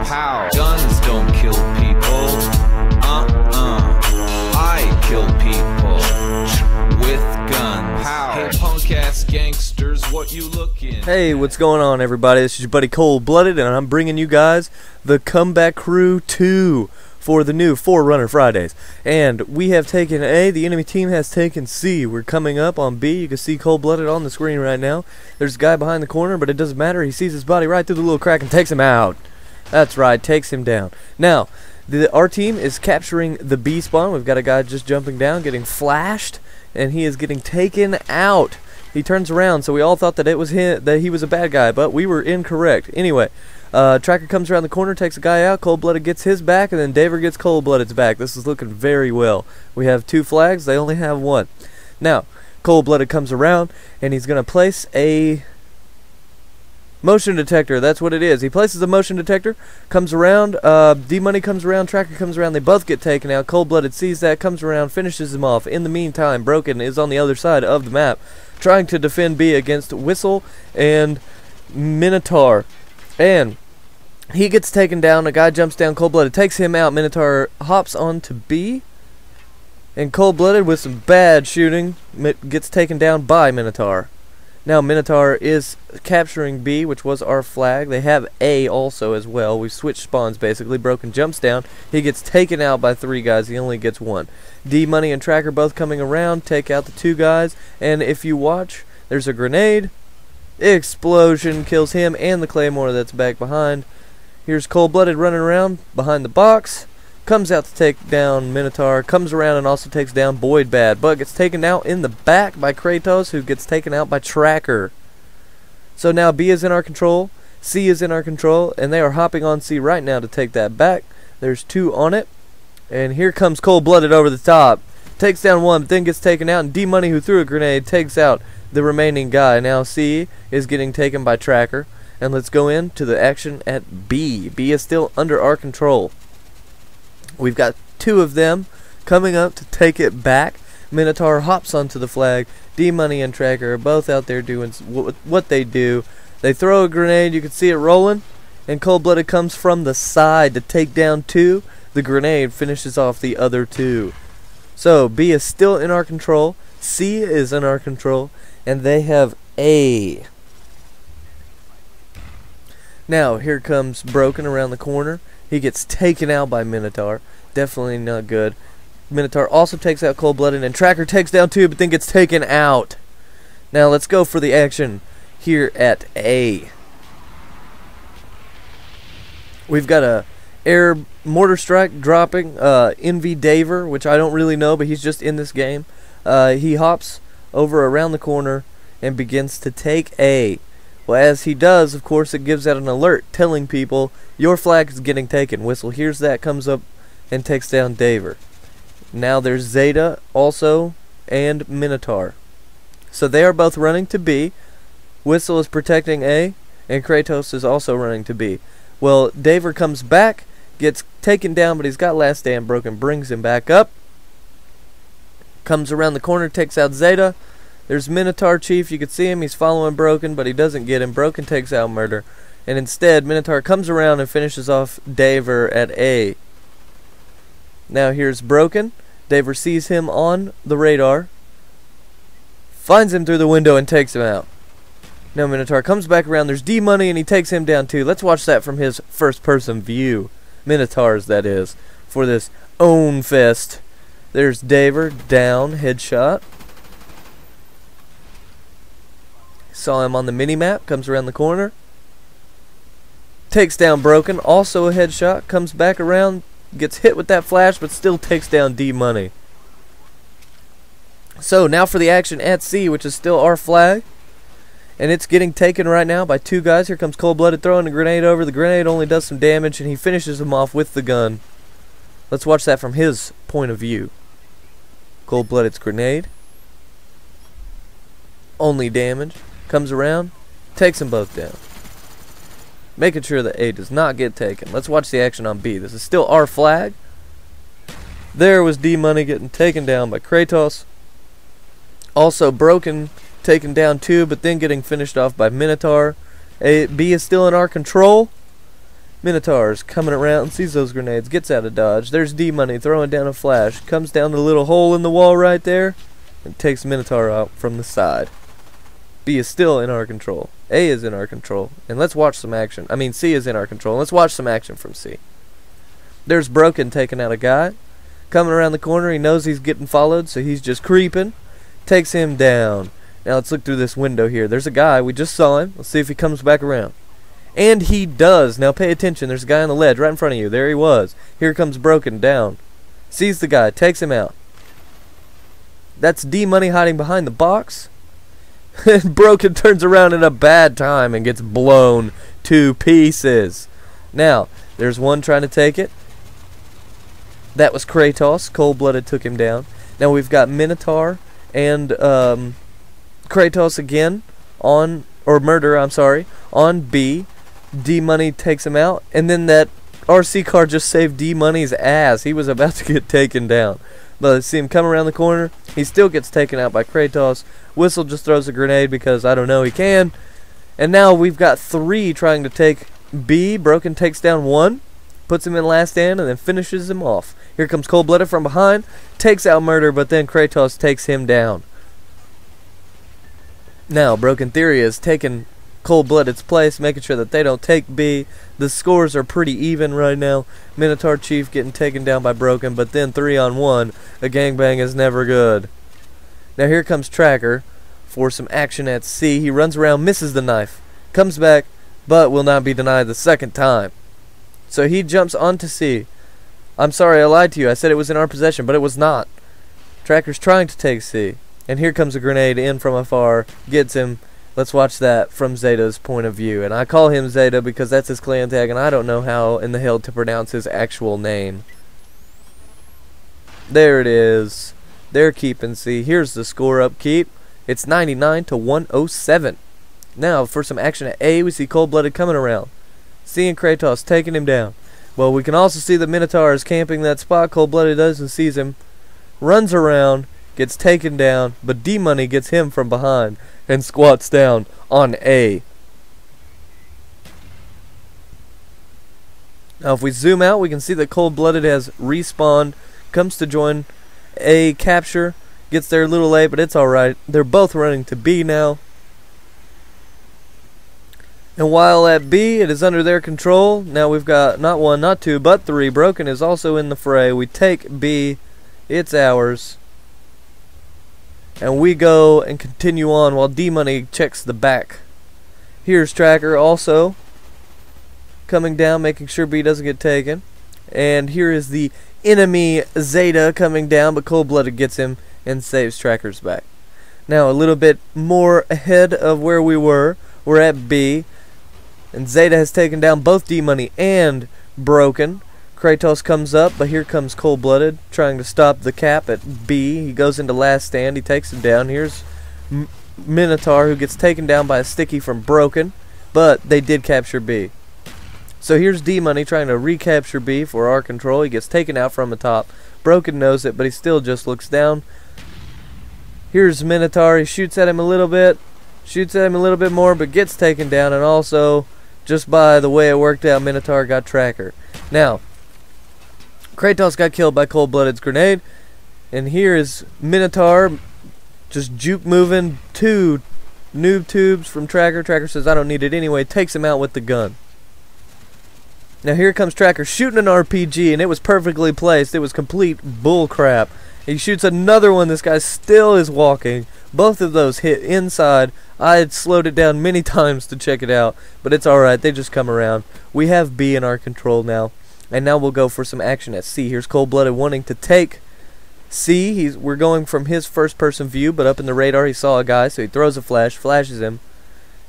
Pow. Guns don't kill people. I kill people with guns. Pow. Hey, punk ass gangsters, what you looking? Hey, what's going on, everybody? This is your buddy Cold Blooded, and I'm bringing you guys the Comeback Crew 2 for the new Forerunner Fridays. And we have taken A, the enemy team has taken C. We're coming up on B. You can see Cold Blooded on the screen right now. There's a guy behind the corner, but it doesn't matter. He sees his body right through the little crack and takes him out. That's right, takes him down. Now, our team is capturing the B spawn. We've got a guy just jumping down, getting flashed, and he is getting taken out. He turns around, so we all thought that it was him, that he was a bad guy, but we were incorrect. Anyway, Tracker comes around the corner, takes a guy out. Cold Blooded gets his back, and then Daver gets Cold Blooded's back. This is looking very well. We have 2 flags. They only have 1. Now, Cold Blooded comes around, and he's going to place a motion detector. That's what it is. He places a motion detector, comes around, D-Money comes around, Tracker comes around, they both get taken out. Cold Blooded sees that, comes around, finishes him off. In the meantime, Broken is on the other side of the map, trying to defend B against Whistle and Minotaur. And he gets taken down, a guy jumps down, Cold Blooded takes him out, Minotaur hops onto B, and Cold Blooded with some bad shooting gets taken down by Minotaur. Now Minotaur is capturing B, which was our flag. They have A also as well. We've switched spawns basically. Broken jumps down. He gets taken out by 3 guys. He only gets 1. D-Money and Tracker both coming around, take out the 2 guys. And if you watch, there's a grenade. Explosion kills him and the Claymore that's back behind. Here's Cold Blooded running around behind the box. Comes out to take down Minotaur, comes around and also takes down Boyd Bad, but gets taken out in the back by Kratos, who gets taken out by Tracker. So now B is in our control, C is in our control, and they are hopping on C right now to take that back. There's 2 on it, and here comes Cold Blooded over the top. Takes down 1, but then gets taken out, and D-Money, who threw a grenade, takes out the remaining guy. Now C is getting taken by Tracker, and let's go into the action at B. B is still under our control. We've got 2 of them coming up to take it back. Minotaur hops onto the flag. D-Money and Tracker are both out there doing what they do. They throw a grenade. You can see it rolling. And Cold Blooded comes from the side to take down 2. The grenade finishes off the other 2. So B is still in our control. C is in our control. And they have A. Now here comes Broken around the corner. He gets taken out by Minotaur. Definitely not good. Minotaur also takes out Cold Blooded, and Tracker takes down 2, but then gets taken out. Now let's go for the action here at A. We've got a air mortar strike dropping NV Daver, which I don't really know, but he's just in this game. He hops over around the corner and begins to take A. Well, as he does, of course, it gives out an alert telling people your flag is getting taken. Whistle hears that, comes up and takes down Daver. Now there's Zeta also and Minotaur. So they are both running to B. Whistle is protecting A, and Kratos is also running to B. Well, Daver comes back, gets taken down, but he's got last stand broken, brings him back up. Comes around the corner, takes out Zeta. There's Minotaur Chief, you can see him, he's following Broken, but he doesn't get him. Broken takes out Murder. And instead, Minotaur comes around and finishes off Daver at A. Now here's Broken. Daver sees him on the radar, finds him through the window and takes him out. Now Minotaur comes back around, there's D-Money and he takes him down too. Let's watch that from his first person view. Minotaur's, that is, for this own fest. There's Daver, down, headshot. Saw him on the mini-map, comes around the corner. Takes down Broken, also a headshot, comes back around, gets hit with that flash, but still takes down D-Money. So, now for the action at C, which is still our flag. And it's getting taken right now by 2 guys. Here comes Cold Blooded throwing a grenade over. The grenade only does some damage, and he finishes him off with the gun. Let's watch that from his point of view. Cold Blooded's grenade. Only damage. Comes around, takes them both down. Making sure that A does not get taken. Let's watch the action on B. This is still our flag. There was D-Money getting taken down by Kratos. Also Broken taken down too, but then getting finished off by Minotaur. B is still in our control. Minotaur's coming around, sees those grenades, gets out of dodge. There's D-Money throwing down a flash. Comes down the little hole in the wall right there and takes Minotaur out from the side. B is still in our control. A is in our control. And let's watch some action. I mean, C is in our control. Let's watch some action from C. There's Broken taking out a guy. Coming around the corner, he knows he's getting followed, so he's just creeping. Takes him down. Now let's look through this window here. There's a guy. We just saw him. Let's see if he comes back around. And he does. Now pay attention. There's a guy on the ledge right in front of you. There he was. Here comes Broken down. Sees the guy. Takes him out. That's D-Money hiding behind the box. Broken turns around in a bad time and gets blown to pieces. Now, there's one trying to take it. That was Kratos. Cold-blooded took him down. Now we've got Minotaur and Kratos again on, or Murder, I'm sorry, on B. D-Money takes him out, and then that RC car just saved D-Money's ass. He was about to get taken down. But let's see him come around the corner. He still gets taken out by Kratos. Whistle just throws a grenade because, I don't know, he can. And now we've got 3 trying to take B. Broken takes down 1, puts him in last stand, and then finishes him off. Here comes Cold-Blooded from behind, takes out Murder, but then Kratos takes him down. Now, Broken Theory is taking Cold-Blooded's place, making sure that they don't take B. The scores are pretty even right now. Minotaur Chief getting taken down by Broken, but then 3-on-1. A gangbang is never good. Now here comes Tracker for some action at C. He runs around, misses the knife, comes back, but will not be denied the second time. So he jumps onto C. I'm sorry, I lied to you. I said it was in our possession, but it was not. Tracker's trying to take C. And here comes a grenade in from afar, gets him. Let's watch that from Zeta's point of view. And I call him Zeta because that's his clan tag, and I don't know how in the hell to pronounce his actual name. There it is. They're keeping C. Here's the score upkeep. It's 99-107. Now, for some action at A, we see Cold-Blooded coming around. C and Kratos taking him down. Well, we can also see the Minotaur is camping that spot. Cold-Blooded doesn't see him. Runs around. Gets taken down, but D-Money gets him from behind and squats down on A. Now if we zoom out, we can see that Cold-Blooded has respawned, comes to join A capture, gets there a little late, but it's alright. They're both running to B now. And while at B, it is under their control. Now we've got not 1, not 2, but 3. Broken is also in the fray. We take B. It's ours. And we go and continue on while D-Money checks the back. Here's Tracker also coming down, making sure B doesn't get taken. And here is the enemy Zeta coming down, but Cold-Blooded gets him and saves Tracker's back. Now a little bit more ahead of where we were. We're at B. And Zeta has taken down both D-Money and Broken. Kratos comes up, but here comes Cold-Blooded trying to stop the cap at B. He goes into last stand. He takes him down. Here's Minotaur, who gets taken down by a sticky from Broken, but they did capture B. So here's D-Money trying to recapture B for our control. He gets taken out from the top. Broken knows it, but he still just looks down. Here's Minotaur. He shoots at him a little bit. Shoots at him a little bit more, but gets taken down. And also, just by the way it worked out, Minotaur got Tracker. Now, Kratos got killed by Cold-Blooded's grenade. And here is Minotaur just juke moving 2 noob tubes from Tracker. Tracker says, I don't need it anyway. Takes him out with the gun. Now here comes Tracker shooting an RPG, and it was perfectly placed. It was complete bull crap. He shoots another one. This guy still is walking. Both of those hit inside. I had slowed it down many times to check it out, but it's alright. They just come around. We have B in our control now. And now we'll go for some action at C. Here's Cold-Blooded wanting to take C. We're going from his first-person view, but up in the radar he saw a guy, so he throws a flash, flashes him,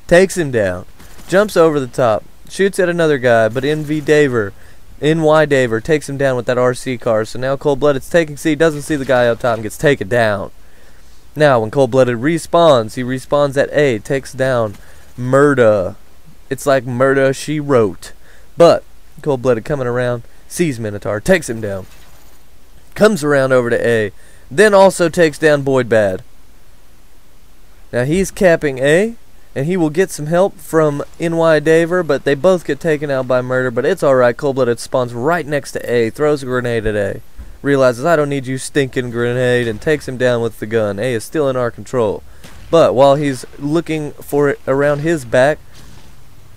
takes him down, jumps over the top, shoots at another guy, but NY Daver takes him down with that RC car. So now Cold-Blooded's taking C, doesn't see the guy up top, and gets taken down. Now when Cold-Blooded respawns, he respawns at A, takes down Murda. It's like Murda she wrote. But Cold-Blooded coming around, sees Minotaur, takes him down, comes around over to A, then also takes down Boyd Bad. Now he's capping A, and he will get some help from NY Daver, but they both get taken out by murder. But it's alright. Cold-Blooded spawns right next to A, throws a grenade at A, realizes I don't need you stinking grenade, and takes him down with the gun. A is still in our control. But while he's looking for it around his back,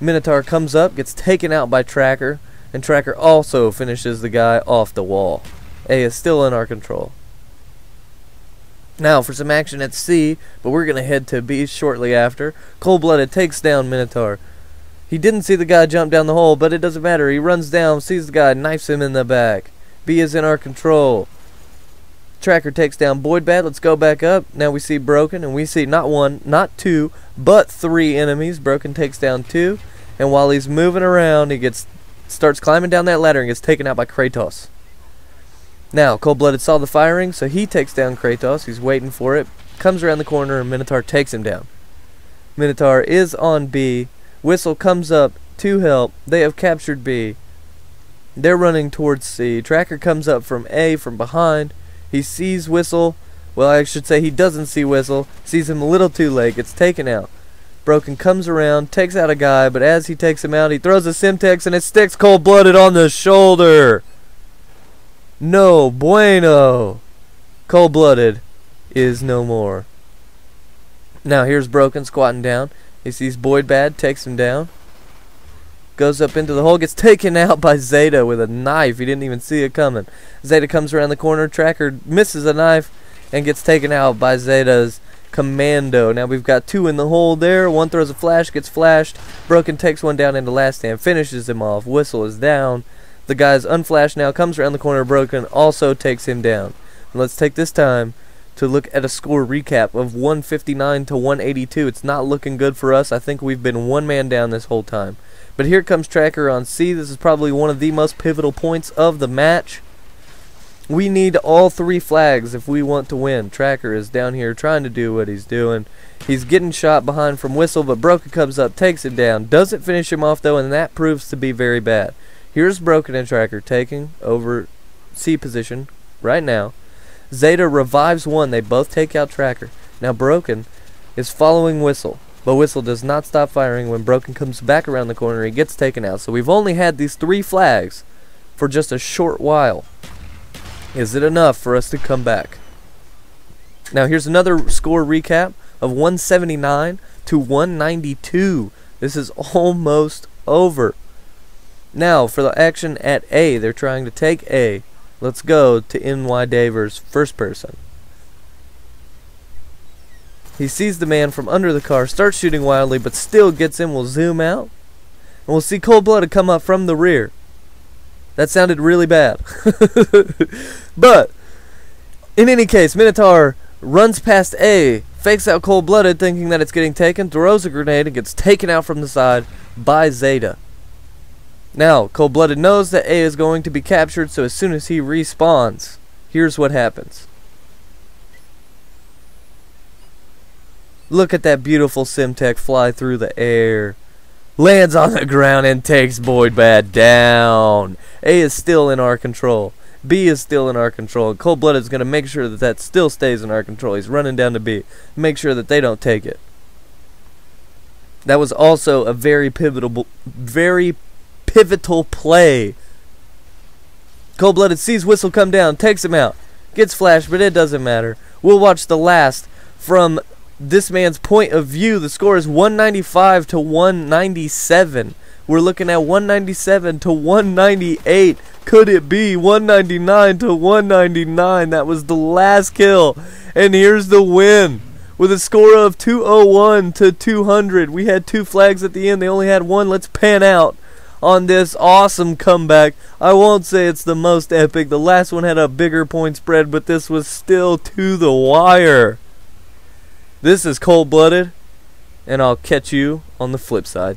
Minotaur comes up, gets taken out by Tracker, and Tracker also finishes the guy off the wall. A is still in our control. Now for some action at C, but we're going to head to B shortly after. Cold-Blooded takes down Minotaur. He didn't see the guy jump down the hole, but it doesn't matter. He runs down, sees the guy, knifes him in the back. B is in our control. Tracker takes down Boyd Bad. Let's go back up. Now we see Broken, and we see not one, not two, but three enemies. Broken takes down two, and while he's moving around, he starts climbing down that ladder and gets taken out by Kratos. Now, Cold-Blooded saw the firing, so he takes down Kratos. He's waiting for it. Comes around the corner, and Minotaur takes him down. Minotaur is on B. Whistle comes up to help. They have captured B. They're running towards C. Tracker comes up from A from behind. He sees Whistle. Well, I should say he doesn't see Whistle. Sees him a little too late. Gets taken out. Broken comes around, takes out a guy, but as he takes him out, he throws a Simtex, and it sticks Cold-Blooded on the shoulder. No bueno. Cold-Blooded is no more. Now here's Broken squatting down. He sees Boyd Bad, takes him down. Goes up into the hole, gets taken out by Zeta with a knife. He didn't even see it coming. Zeta comes around the corner. Tracker misses a knife and gets taken out by Zeta's commando. Now we've got two in the hole there. One throws a flash, gets flashed. Broken takes one down into last stand, finishes him off. Whistle is down. The guy's unflashed now, comes around the corner. Broken also takes him down. And let's take this time to look at a score recap of 159 to 182. It's not looking good for us. I think we've been one man down this whole time. But here comes Tracker on C. This is probably one of the most pivotal points of the match. We need all three flags if we want to win. Tracker is down here trying to do what he's doing. He's getting shot behind from Whistle, but Broken comes up, takes it down. Doesn't finish him off, though, and that proves to be very bad. Here's Broken and Tracker taking over C position right now. Zeta revives one. They both take out Tracker. Now Broken is following Whistle, but Whistle does not stop firing. When Broken comes back around the corner, he gets taken out. So we've only had these three flags for just a short while. Is it enough for us to come back? Now here's another score recap of 179 to 192. This is almost over. Now for the action at A, they're trying to take A. Let's go to NY Daver's first person. He sees the man from under the car, starts shooting wildly, but still gets him. We'll zoom out, and we'll see Cold-Blooded come up from the rear. That sounded really bad. But in any case, Minotaur runs past A, fakes out Cold-Blooded thinking that it's getting taken, throws a grenade, and gets taken out from the side by Zeta. Now, Cold-Blooded knows that A is going to be captured, so as soon as he respawns, here's what happens. Look at that beautiful Simtech fly through the air. Lands on the ground and takes Boyd Bad down. A is still in our control. B is still in our control. Cold-Blooded is going to make sure that that still stays in our control. He's running down to B. Make sure that they don't take it. That was also a very pivotal play. Cold-Blooded sees Whistle come down, takes him out, gets flashed, but it doesn't matter. We'll watch the last from this man's point of view. The score is 195 to 197. We're looking at 197 to 198. Could it be 199 to 199? That was the last kill. And here's the win with a score of 201 to 200. We had two flags at the end. They only had one. Let's pan out on this awesome comeback. I won't say it's the most epic. The last one had a bigger point spread, but this was still to the wire. This is Cold-Blooded, and I'll catch you on the flip side.